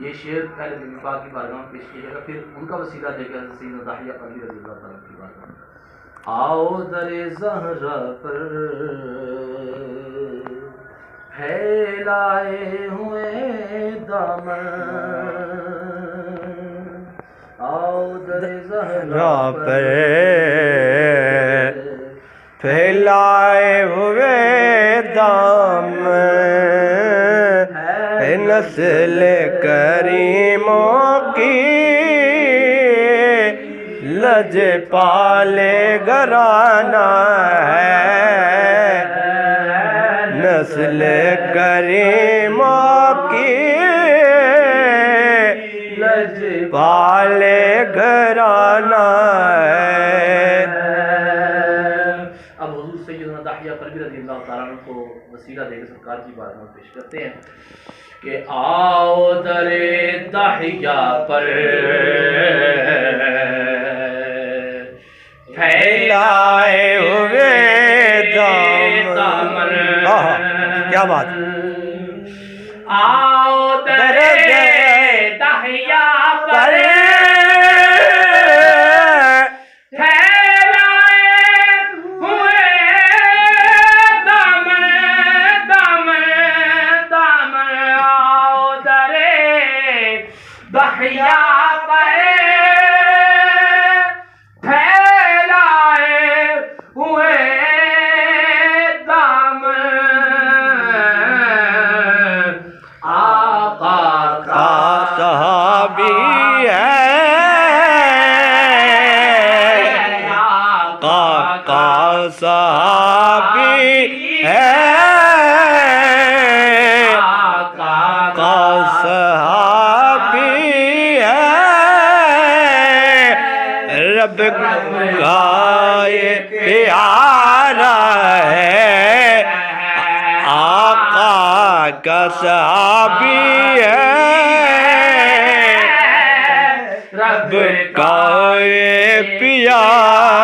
یہ شعر پہلے نبی پاک کی بارگاہ میں پیش کیا جائے گا، پھر ان کا وسیلہ دے کے حضرت سیدنا داہیہ قلبی رضی اللہ تعالیٰ کی بارگاہ میں. آؤ در زہرا پر پھیلائے ہوئے دامن، آؤ در زہرا پر پھیلائے ہوئے دامن، نسل کریموں کی لج پالے گھرانہ ہے، نسل کریموں کی لج پالے گھرانہ ہے. اب حضور سیدنا داہیہ قلبی رضی اللہ تعالیٰ عنہ کو وسیلہ دے کے سرکار کی بارگاہ میں پیش کرتے ہیں کہ آؤ در داہیہ پر پھیلائے ہوئے دامن. کیا بات، آؤ در داہیہ پر صحابی ہے، آقا صحابی ہے، رب کا یہ پیارا ہے، آقا کا صحابی ہے، رب کا یہ پیارا